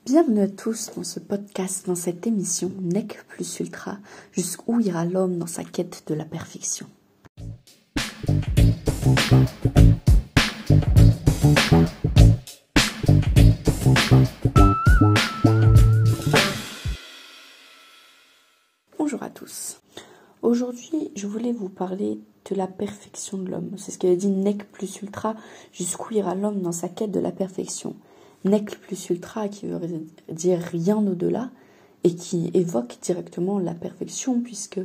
Bienvenue à tous dans ce podcast, dans cette émission Nec plus ultra, jusqu'où ira l'homme dans sa quête de la perfection. Bonjour à tous. Aujourd'hui, je voulais vous parler de la perfection de l'homme. C'est ce qu'elle dit Nec plus ultra, jusqu'où ira l'homme dans sa quête de la perfection. Nec plus ultra qui veut dire rien au-delà et qui évoque directement la perfection puisque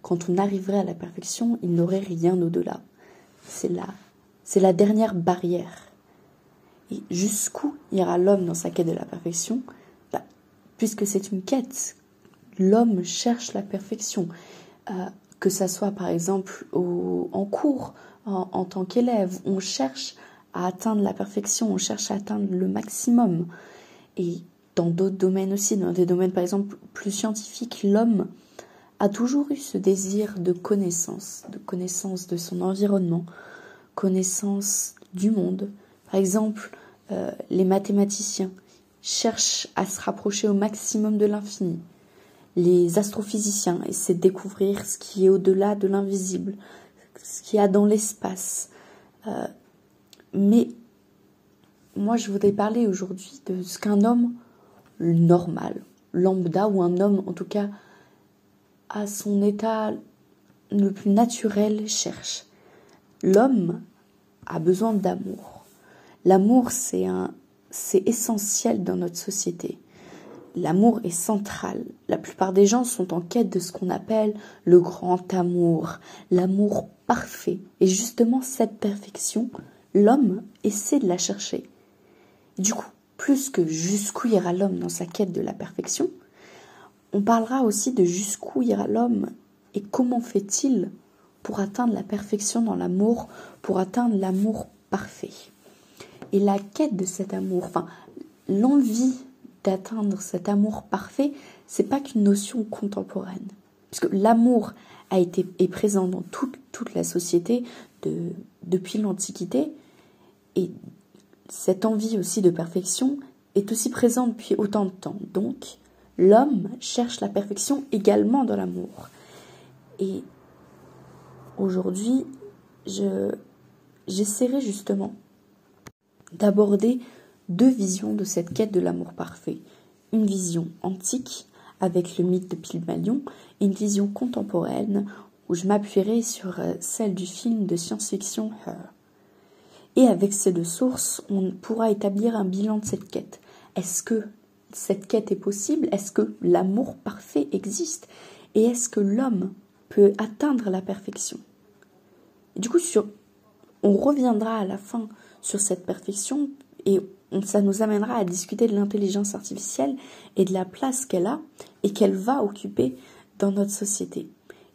quand on arriverait à la perfection, il n'aurait rien au-delà. C'est la dernière barrière. Et jusqu'où ira l'homme dans sa quête de la perfection ? Puisque c'est une quête, l'homme cherche la perfection. Que ça soit par exemple en cours, en tant qu'élève, on cherche à atteindre la perfection, on cherche à atteindre le maximum. Et dans d'autres domaines aussi, dans des domaines par exemple plus scientifiques, l'homme a toujours eu ce désir de connaissance de son environnement, connaissance du monde. Par exemple, les mathématiciens cherchent à se rapprocher au maximum de l'infini. Les astrophysiciens essaient de découvrir ce qui est au-delà de l'invisible, ce qu'il y a dans l'espace. Mais moi, je voudrais parler aujourd'hui de ce qu'un homme normal, lambda, ou un homme en tout cas à son état le plus naturel cherche. L'homme a besoin d'amour. L'amour, c'est essentiel dans notre société. L'amour est central. La plupart des gens sont en quête de ce qu'on appelle le grand amour, l'amour parfait. Et justement, cette perfection, l'homme essaie de la chercher. Du coup, plus que jusqu'où ira l'homme dans sa quête de la perfection, on parlera aussi de jusqu'où ira l'homme et comment fait-il pour atteindre la perfection dans l'amour, pour atteindre l'amour parfait. Et la quête de cet amour, l'envie d'atteindre cet amour parfait, c'est pas qu'une notion contemporaine. Puisque l'amour est présent dans toute la société depuis l'Antiquité. Et cette envie aussi de perfection est aussi présente depuis autant de temps. Donc, l'homme cherche la perfection également dans l'amour. Et aujourd'hui, j'essaierai justement d'aborder deux visions de cette quête de l'amour parfait. Une vision antique, avec le mythe de Pygmalion, et une vision contemporaine, où je m'appuierai sur celle du film de science-fiction Her. Et avec ces deux sources, on pourra établir un bilan de cette quête. Est-ce que cette quête est possible ? Est-ce que l'amour parfait existe ? Et est-ce que l'homme peut atteindre la perfection ? Et du coup, on reviendra à la fin sur cette perfection et ça nous amènera à discuter de l'intelligence artificielle et de la place qu'elle a et qu'elle va occuper dans notre société.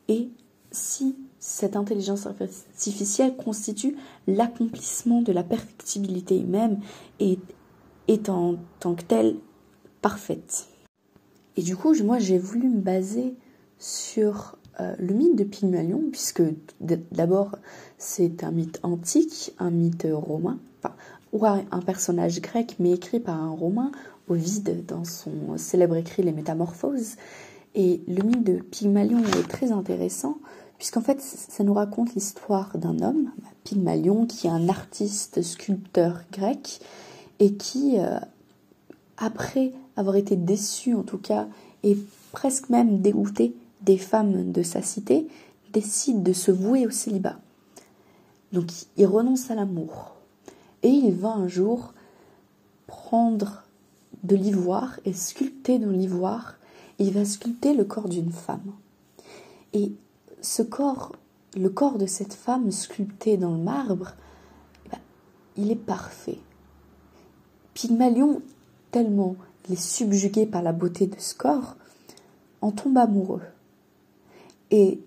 Et si cette intelligence artificielle constitue l'accomplissement de la perfectibilité humaine et est en tant que telle parfaite. Et du coup, moi, j'ai voulu me baser sur le mythe de Pygmalion, puisque d'abord, c'est un mythe antique, un mythe romain, ou un personnage grec, mais écrit par un Romain, Ovide, dans son célèbre écrit Les Métamorphoses. Et le mythe de Pygmalion est très intéressant, puisqu'en fait, ça nous raconte l'histoire d'un homme, Pygmalion, qui est un artiste sculpteur grec, et qui, après avoir été déçu en tout cas, et presque même dégoûté des femmes de sa cité, décide de se vouer au célibat. Donc il renonce à l'amour. Et il va un jour prendre de l'ivoire et sculpter dans l'ivoire. Il va sculpter le corps d'une femme. Et le corps de cette femme sculpté dans le marbre, il est parfait. Pygmalion, tellement il est subjugué par la beauté de ce corps, en tombe amoureux. Et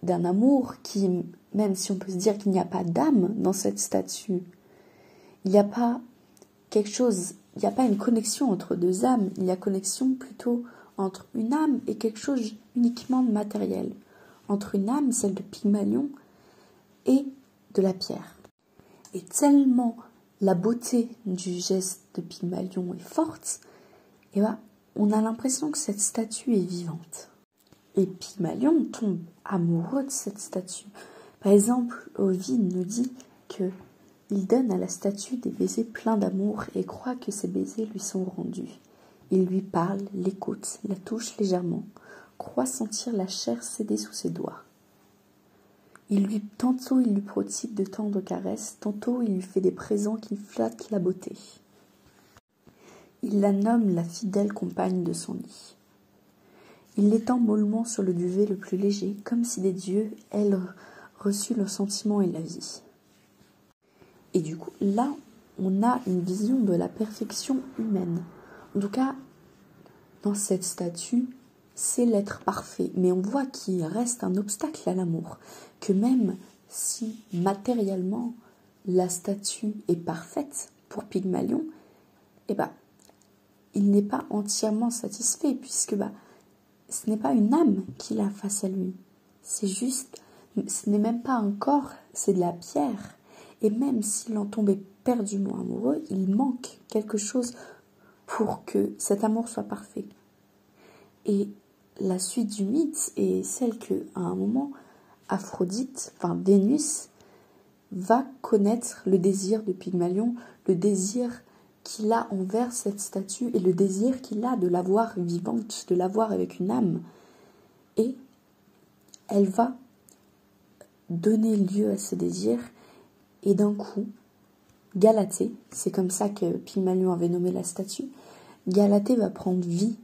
d'un amour qui, même si on peut se dire qu'il n'y a pas d'âme dans cette statue, il n'y a pas une connexion entre deux âmes, il y a connexion plutôt entre une âme et quelque chose uniquement de matériel. Entre une âme, celle de Pygmalion, et de la pierre. Et tellement la beauté du geste de Pygmalion est forte et bah, on a l'impression que cette statue est vivante. Et Pygmalion tombe amoureux de cette statue. Par exemple, Ovide nous dit que il donne à la statue des baisers pleins d'amour et croit que ces baisers lui sont rendus. Il lui parle, l'écoute, la touche légèrement, croit sentir la chair céder sous ses doigts. Tantôt il lui prodigue de tendres caresses, tantôt il lui fait des présents qui flattent la beauté. Il la nomme la fidèle compagne de son lit. Il l'étend mollement sur le duvet le plus léger, comme si des dieux, elle, reçut le sentiment et la vie. Et du coup, là, on a une vision de la perfection humaine. En tout cas, dans cette statue, c'est l'être parfait. Mais on voit qu'il reste un obstacle à l'amour. Que même si matériellement, la statue est parfaite pour Pygmalion, eh ben, il n'est pas entièrement satisfait, puisque ce n'est pas une âme qu'il a face à lui. C'est juste, ce n'est même pas un corps, c'est de la pierre. Et même s'il en tombe éperdument amoureux, il manque quelque chose pour que cet amour soit parfait. Et la suite du mythe est celle qu'à un moment, Aphrodite, enfin Vénus, va connaître le désir de Pygmalion, le désir qu'il a envers cette statue et le désir qu'il a de la voir vivante, de la voir avec une âme. Et elle va donner lieu à ce désir. Et d'un coup, Galatée, c'est comme ça que Pygmalion avait nommé la statue, Galatée va prendre vie.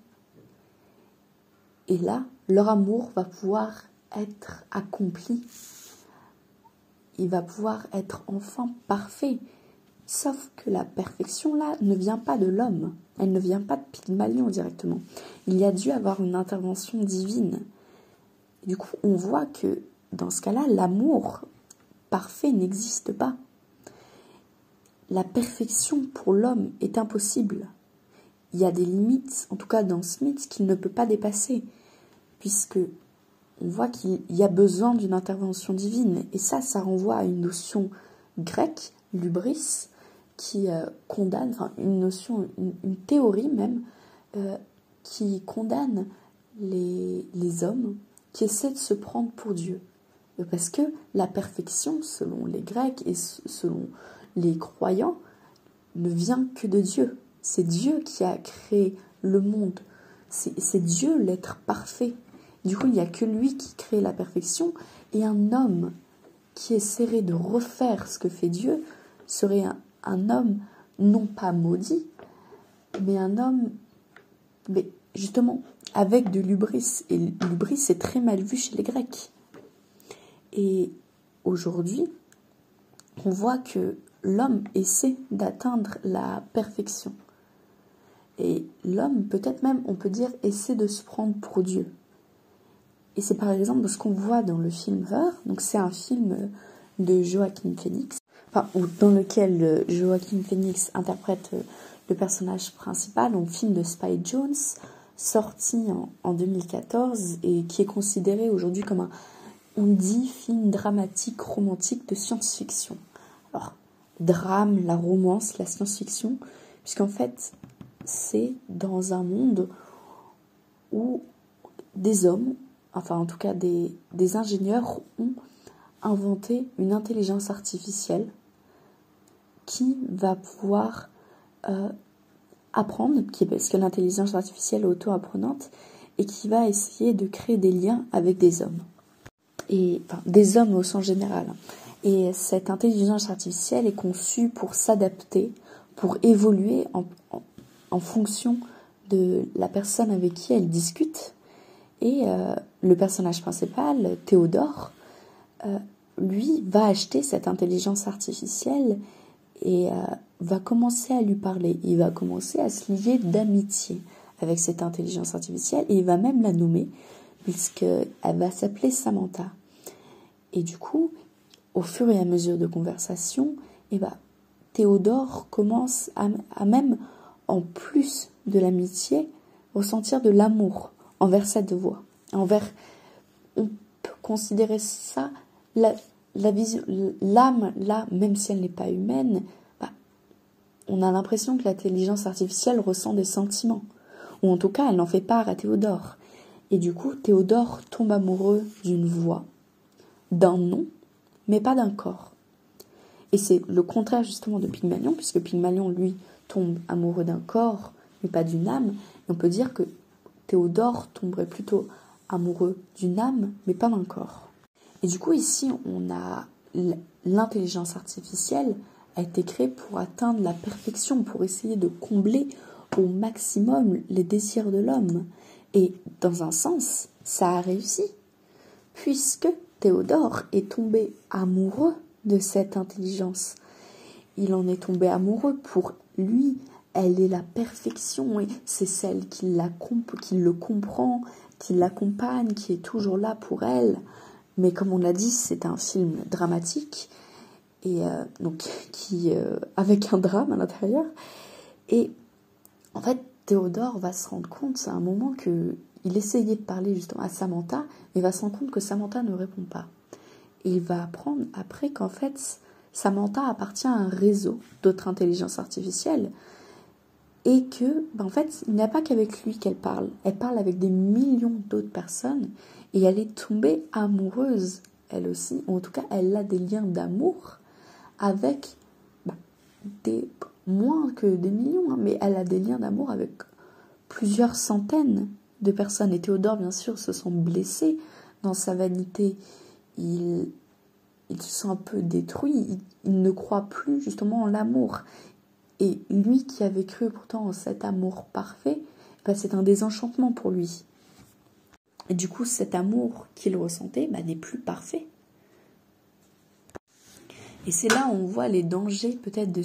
Et là, leur amour va pouvoir être accompli. Il va pouvoir être enfin parfait. Sauf que la perfection, là, ne vient pas de l'homme. Elle ne vient pas de Pygmalion directement. Il y a dû avoir une intervention divine. Et du coup, on voit que, dans ce cas-là, l'amour parfait n'existe pas. La perfection pour l'homme est impossible. Il y a des limites, en tout cas dans ce mythe, qu'il ne peut pas dépasser, puisque on voit qu'il y a besoin d'une intervention divine. Et ça renvoie à une notion grecque, l'hubris, qui condamne, enfin une notion, une théorie même, qui condamne les hommes qui essaient de se prendre pour Dieu. Parce que la perfection, selon les Grecs et selon les croyants, ne vient que de Dieu. C'est Dieu qui a créé le monde. C'est Dieu l'être parfait. Du coup, il n'y a que lui qui crée la perfection. Et un homme qui essaierait de refaire ce que fait Dieu serait un homme non pas maudit, mais un homme, mais justement, avec de l'hubris. Et l'hubris, c'est très mal vu chez les Grecs. Et aujourd'hui, on voit que l'homme essaie d'atteindre la perfection. Et l'homme, peut-être même, on peut dire, essaie de se prendre pour Dieu. Et c'est par exemple ce qu'on voit dans le film Her. Donc c'est un film de Joaquin Phoenix, dans lequel Joaquin Phoenix interprète le personnage principal, un film de Spike Jonze, sorti en 2014 et qui est considéré aujourd'hui comme on dit film dramatique, romantique de science-fiction. Alors, drame, la romance, la science-fiction, puisqu'en fait, c'est dans un monde où des hommes, enfin en tout cas des ingénieurs ont inventé une intelligence artificielle qui va pouvoir apprendre, parce que l'intelligence artificielle est auto-apprenante, et qui va essayer de créer des liens avec des hommes. Et, enfin, des hommes au sens général. Et cette intelligence artificielle est conçue pour s'adapter, pour évoluer en fonction de la personne avec qui elle discute. Et le personnage principal, Théodore, lui, va acheter cette intelligence artificielle et va commencer à lui parler. Il va commencer à se lier d'amitié avec cette intelligence artificielle et il va même la nommer, puisqu'elle va s'appeler Samantha. Et du coup, au fur et à mesure de conversation, Théodore commence à même, en plus de l'amitié, ressentir de l'amour envers cette voix. On peut considérer ça, la vision, l'âme, là, même si elle n'est pas humaine, on a l'impression que l'intelligence artificielle ressent des sentiments. ou en tout cas elle n'en fait part à Théodore. Et du coup, Théodore tombe amoureux d'une voix, d'un nom, mais pas d'un corps. Et c'est le contraire justement de Pygmalion, puisque Pygmalion, lui, tombe amoureux d'un corps, mais pas d'une âme. Et on peut dire que Théodore tomberait plutôt amoureux d'une âme, mais pas d'un corps. Et du coup, ici, on a l'intelligence artificielle a été créée pour atteindre la perfection, pour essayer de combler au maximum les désirs de l'homme. Et dans un sens, ça a réussi, puisque Théodore est tombé amoureux de cette intelligence. Il en est tombé amoureux. Pour lui, elle est la perfection et c'est celle qui le comprend, qui l'accompagne, qui est toujours là pour elle. Mais comme on l'a dit, c'est un film dramatique et donc avec un drame à l'intérieur. Et en fait, Théodore va se rendre compte, c'est un moment que il essayait de parler justement à Samantha, mais va se rendre compte que Samantha ne répond pas. Et il va apprendre après qu'en fait, Samantha appartient à un réseau d'autres intelligences artificielles et que, en fait, il n'y a pas qu'avec lui qu'elle parle. Elle parle avec des millions d'autres personnes et elle est tombée amoureuse, elle aussi. Ou en tout cas, elle a des liens d'amour avec moins que des millions, hein, mais elle a des liens d'amour avec plusieurs centaines de personnes. Et Théodore, bien sûr, se sent blessé dans sa vanité. Il se sent un peu détruit. Il ne croit plus justement en l'amour. Et lui qui avait cru pourtant en cet amour parfait, c'est un désenchantement pour lui. Et du coup, cet amour qu'il ressentait n'est plus parfait. Et c'est là où on voit les dangers peut-être de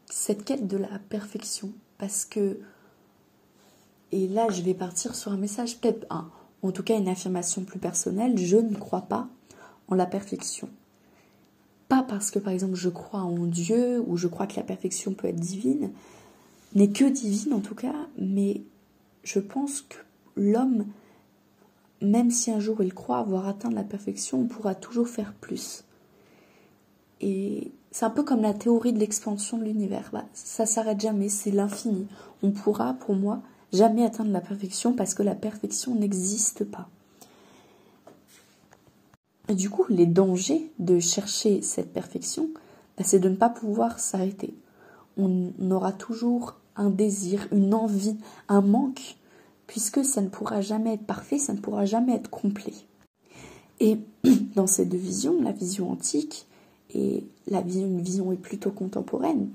cette quête de la perfection. Parce que, et là je vais partir sur un message peut-être, en tout cas une affirmation plus personnelle, je ne crois pas en la perfection. Pas parce que par exemple je crois en Dieu ou je crois que la perfection peut être divine, n'est que divine en tout cas, mais je pense que l'homme, même si un jour il croit avoir atteint la perfection, on pourra toujours faire plus. Et c'est un peu comme la théorie de l'expansion de l'univers. Ça s'arrête jamais, c'est l'infini. On pourra, pour moi, jamais atteindre la perfection parce que la perfection n'existe pas. Et du coup, les dangers de chercher cette perfection, c'est de ne pas pouvoir s'arrêter. On aura toujours un désir, une envie, un manque, puisque ça ne pourra jamais être parfait, ça ne pourra jamais être complet. Et dans ces deux visions, la vision antique et une vision plutôt contemporaine,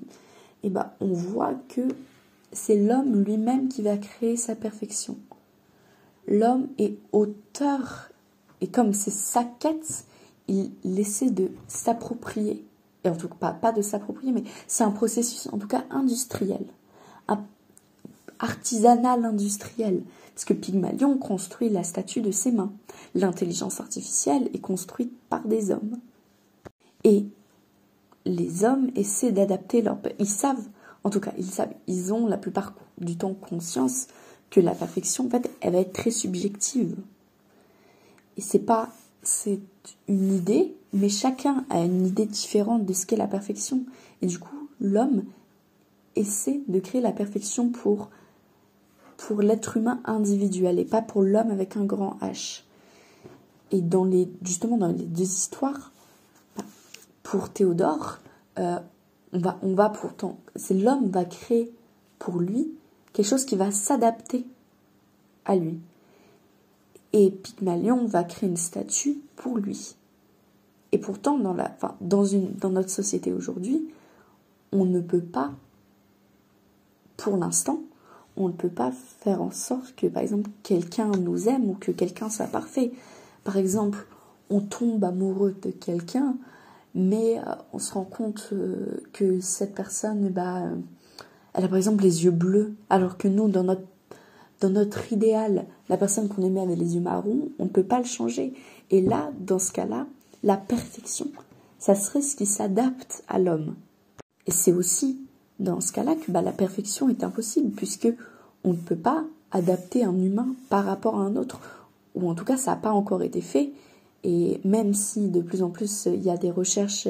on voit que c'est l'homme lui-même qui va créer sa perfection. L'homme est auteur, et comme c'est sa quête, il essaie de s'approprier, et en tout cas pas de s'approprier, mais c'est un processus en tout cas industriel, artisanal industriel, parce que Pygmalion construit la statue de ses mains. L'intelligence artificielle est construite par des hommes. Et les hommes essaient d'adapter ils savent, ils ont la plupart du temps conscience que la perfection, en fait, elle va être très subjective. Et c'est une idée, mais chacun a une idée différente de ce qu'est la perfection. Et du coup, l'homme essaie de créer la perfection pour l'être humain individuel et pas pour l'homme avec un grand H. Et justement dans les deux histoires, pour Théodore, c'est l'homme va créer pour lui quelque chose qui va s'adapter à lui. Et Pygmalion va créer une statue pour lui. Et pourtant, dans notre société aujourd'hui, on ne peut pas, pour l'instant, on ne peut pas faire en sorte que, par exemple, quelqu'un nous aime ou que quelqu'un soit parfait. Par exemple, on tombe amoureux de quelqu'un, mais on se rend compte que cette personne, elle a par exemple les yeux bleus, alors que nous, dans notre idéal, la personne qu'on aimait avait les yeux marrons, on ne peut pas le changer. Et là, dans ce cas-là, la perfection, ça serait ce qui s'adapte à l'homme. Et c'est aussi dans ce cas-là que la perfection est impossible, puisque on ne peut pas adapter un humain par rapport à un autre, ou en tout cas ça n'a pas encore été fait. Et même si de plus en plus il y a des recherches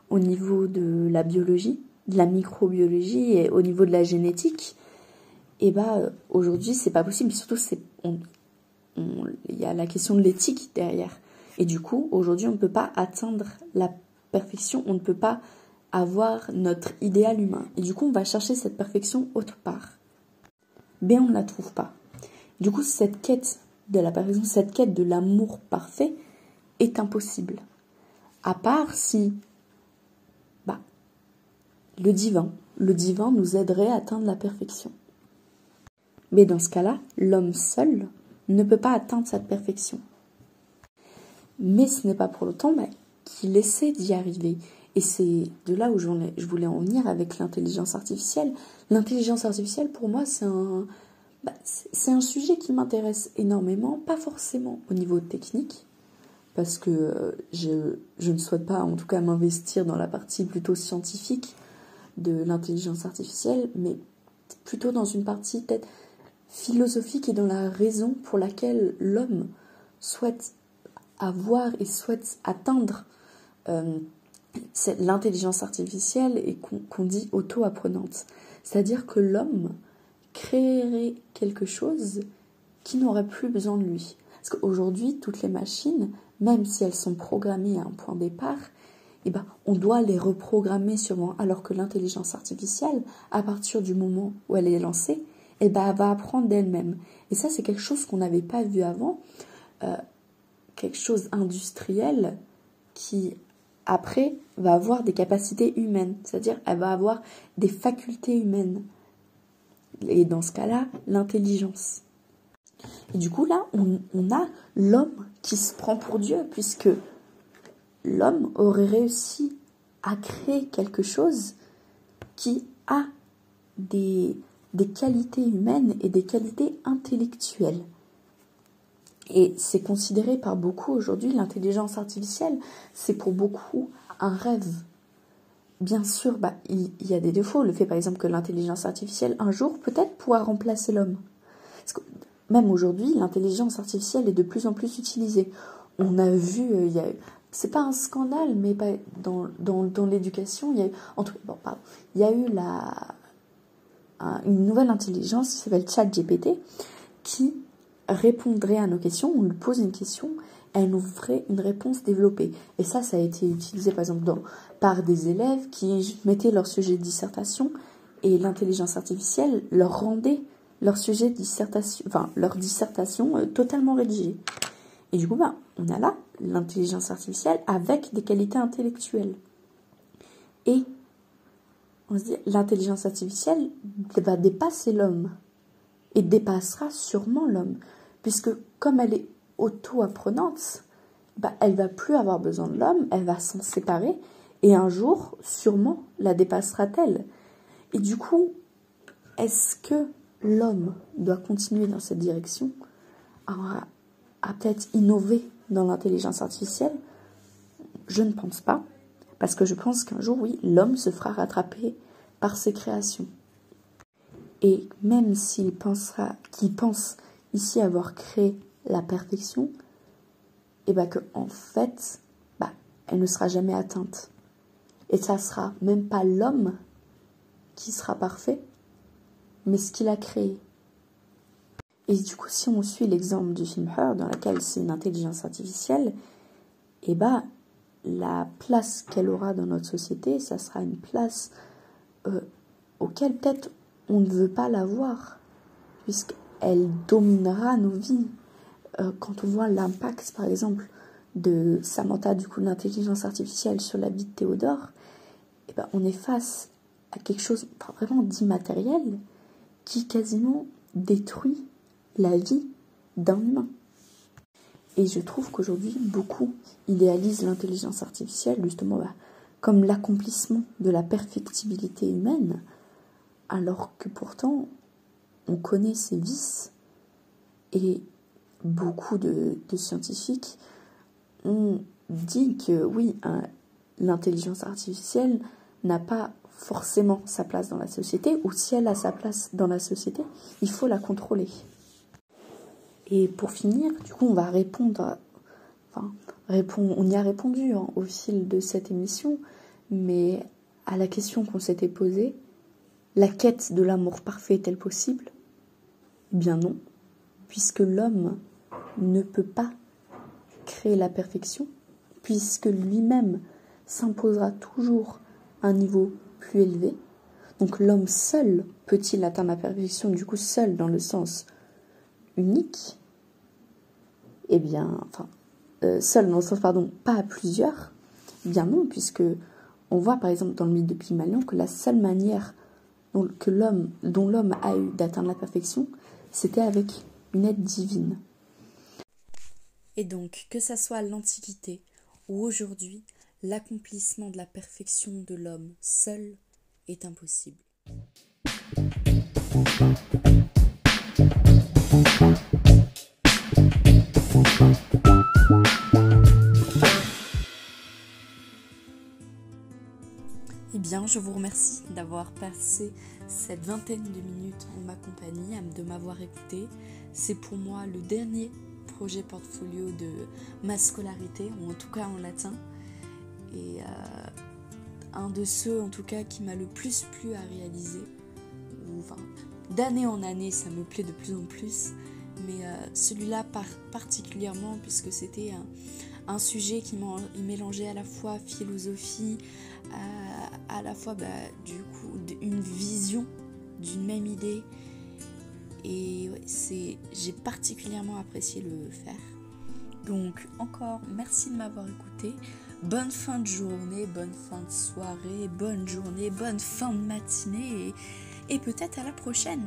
au niveau de la biologie, de la microbiologie et au niveau de la génétique, Et aujourd'hui, c'est pas possible. Surtout, il y a la question de l'éthique derrière. Et du coup, aujourd'hui, on ne peut pas atteindre la perfection, on ne peut pas avoir notre idéal humain. Et du coup, on va chercher cette perfection autre part. Mais on ne la trouve pas. Du coup, cette quête de la perfection, cette quête de l'amour parfait est impossible. À part si le divin nous aiderait à atteindre la perfection. Mais dans ce cas-là, l'homme seul ne peut pas atteindre cette perfection. Mais ce n'est pas pour autant qu'il essaie d'y arriver. Et c'est de là où je voulais en venir avec l'intelligence artificielle. L'intelligence artificielle, pour moi, c'est un sujet qui m'intéresse énormément, pas forcément au niveau technique, parce que je ne souhaite pas, en tout cas, m'investir dans la partie plutôt scientifique de l'intelligence artificielle, mais plutôt dans une partie peut-être philosophique et dans la raison pour laquelle l'homme souhaite avoir et souhaite atteindre l'intelligence artificielle et qu'on dit auto-apprenante. C'est-à-dire que l'homme créerait quelque chose qui n'aurait plus besoin de lui. Parce qu'aujourd'hui, toutes les machines, même si elles sont programmées à un point départ, on doit les reprogrammer sûrement, alors que l'intelligence artificielle, à partir du moment où elle est lancée, elle va apprendre d'elle-même. Et ça, c'est quelque chose qu'on n'avait pas vu avant, quelque chose industriel qui, après, va avoir des capacités humaines, c'est-à-dire elle va avoir des facultés humaines. Et dans ce cas-là, l'intelligence. Et du coup, là, on a l'homme qui se prend pour Dieu, puisque l'homme aurait réussi à créer quelque chose qui a des qualités humaines et des qualités intellectuelles. Et c'est considéré par beaucoup aujourd'hui, l'intelligence artificielle, c'est pour beaucoup un rêve. Bien sûr, il y a des défauts. Le fait, par exemple, que l'intelligence artificielle, un jour, peut-être pourra remplacer l'homme. Parce que même aujourd'hui, l'intelligence artificielle est de plus en plus utilisée. On a vu, c'est pas un scandale, mais dans l'éducation, il y a eu une nouvelle intelligence qui s'appelle ChatGPT, qui répondrait à nos questions. On lui pose une question, elle nous ferait une réponse développée. Et ça a été utilisé par exemple par des élèves qui mettaient leur sujet de dissertation et l'intelligence artificielle leur rendait leur sujet de dissertation, leur dissertation totalement rédigée. Et du coup, on a là l'intelligence artificielle avec des qualités intellectuelles. Et on se dit, l'intelligence artificielle va dépasser l'homme et dépassera sûrement l'homme, puisque comme elle est auto-apprenante, elle va plus avoir besoin de l'homme, elle va s'en séparer, et un jour, sûrement, la dépassera-t-elle. Et du coup, est-ce que l'homme doit continuer dans cette direction, à peut-être innover dans l'intelligence artificielle? Je ne pense pas, parce que je pense qu'un jour, oui, l'homme se fera rattraper par ses créations. Et même qu'il pense ici avoir créé la perfection, et que en fait, elle ne sera jamais atteinte. Et ça sera même pas l'homme qui sera parfait, mais ce qu'il a créé. Et du coup, si on suit l'exemple du film Her, dans lequel c'est une intelligence artificielle, la place qu'elle aura dans notre société, ça sera une place auquel peut-être on ne veut pas la voir, puisqu'elle dominera nos vies. Quand on voit l'impact, par exemple, de Samantha, du coup, l'intelligence artificielle sur la vie de Théodore, on est face à quelque chose vraiment d'immatériel qui quasiment détruit la vie d'un humain. Et je trouve qu'aujourd'hui, beaucoup idéalisent l'intelligence artificielle justement comme l'accomplissement de la perfectibilité humaine, alors que pourtant, on connaît ses vices. Et beaucoup de scientifiques ont dit que oui, l'intelligence artificielle n'a pas forcément sa place dans la société, ou si elle a sa place dans la société, il faut la contrôler. Et pour finir, du coup, on va on y a répondu au fil de cette émission, mais à la question qu'on s'était posée, la quête de l'amour parfait est-elle possible? Eh bien non, puisque l'homme ne peut pas créer la perfection, puisque lui-même s'imposera toujours un niveau plus élevé. Donc l'homme seul peut-il atteindre la perfection, du coup seul dans le sens unique, eh bien, seul dans le sens, pas à plusieurs, eh bien non, puisque on voit par exemple dans le mythe de Pygmalion que la seule manière dont l'homme a eu d'atteindre la perfection, c'était avec une aide divine. Et donc, que ça soit à l'Antiquité ou aujourd'hui, l'accomplissement de la perfection de l'homme seul est impossible. Eh bien, je vous remercie d'avoir passé cette vingtaine de minutes en ma compagnie, de m'avoir écouté. C'est pour moi le dernier projet portfolio de ma scolarité, ou en tout cas en latin. Et un de ceux en tout cas qui m'a le plus plu à réaliser. D'année en année, ça me plaît de plus en plus. Mais celui-là particulièrement, puisque c'était un sujet qui mélangeait à la fois philosophie, à la fois du coup une vision d'une même idée, et j'ai particulièrement apprécié le faire. Donc encore merci de m'avoir écouté, bonne fin de journée, bonne fin de soirée, bonne journée, bonne fin de matinée, et peut-être à la prochaine.